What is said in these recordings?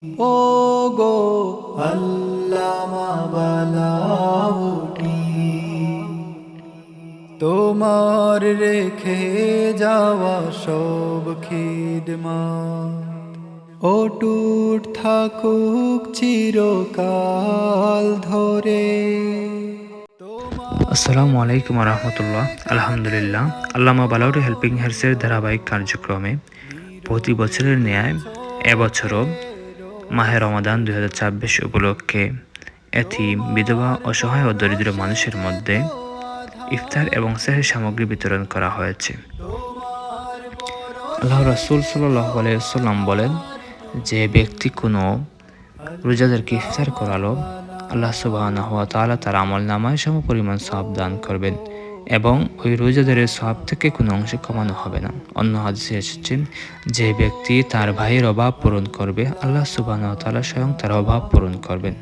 ও গো আল্লামা বালাউটি, তোমার রেখে যাওয়া সব খিদমত অটুট থাকুক চিরকাল ধরে। আসসালামু আলাইকুম রহমতুল্লাহ। আলহামদুলিল্লাহ, আল্লামা বালাউটি হেল্পিং হ্যান্ডসের ধারাবাহিক কার্যক্রমে প্রতি বছরের ন্যায় এবছরও মাহে রমাদান 2024 উপলক্ষে এতিম, বিধবা, অসহায় ও দরিদ্র মানুষের মধ্যে ইফতার এবং সেহরি সামগ্রী বিতরণ করা হয়েছে। আল্লাহ রাসূল সাল্লাল্লাহু আলাইহি ওয়াসাল্লাম বলেন, যে ব্যক্তি কোনো রোজাদারকে ইফতার করালো, আল্লাহ সুবহানাহু ওয়া তাআলা তার আমলনামায় সমপরিমাণ সওয়াব দান করবেন এবং ওই রোজাদারের সওয়াব থেকে কোনো অংশ কমানো হবে না। অন্য হাদিসে এসেছে, যে ব্যক্তি তার ভাইয়ের অভাব পূরণ করবে, আল্লাহ সুবহানাহু ওয়া তাআলা স্বয়ং তার অভাব পূরণ করবেন।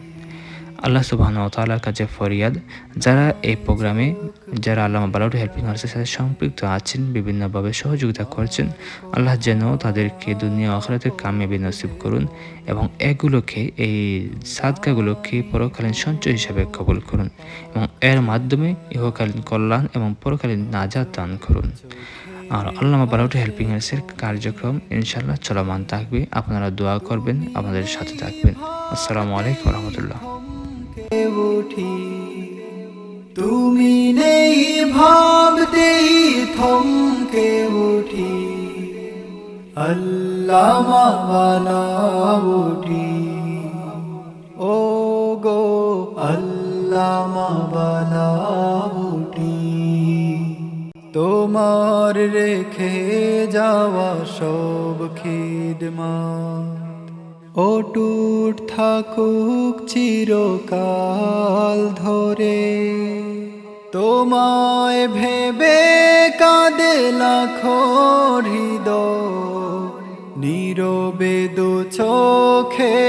আল্লাহ সুবহানাহু ওয়া তাআলার কাছে ফরিয়াদ, যারা এই প্রোগ্রামে যারা আল্লামা বালাউটি হেল্পিং হ্যান্ডসের সাথে সম্পৃক্ত আছেন, বিভিন্নভাবে সহযোগিতা করছেন, আল্লাহ যেন তাদেরকে দুনিয়া ও আখিরাতে কামিয়াবি নসিব করুন এবং এগুলোকে, এই সাদকাগুলোকে পরকালীন সঞ্চয় হিসাবে কবুল করুন এবং এর মাধ্যমে ইহকালীন কল্যাণ এবং পরকালীন নাজাত দান করুন। আর আল্লামা বালাউটি হেল্পিং হ্যান্ডসের কার্যক্রম ইনশাআল্লাহ চলমান থাকবে। আপনারা দোয়া করবেন, আমাদের সাথে থাকবেন। আসসালামু আলাইকুম রহমতুল্লাহ। উঠি তুমি নেই ভাবতেই থমকে উঠি, আল্লামা বালাউটি, ও গো আল্লামা বালাউটি, তোমার রেখে যাওয়া সব খিদমত অটুট থাকুক চিরকাল ধরে। তোমায় ভেবে কাঁদে লাখো হৃদয়, নীরবে দু চোখে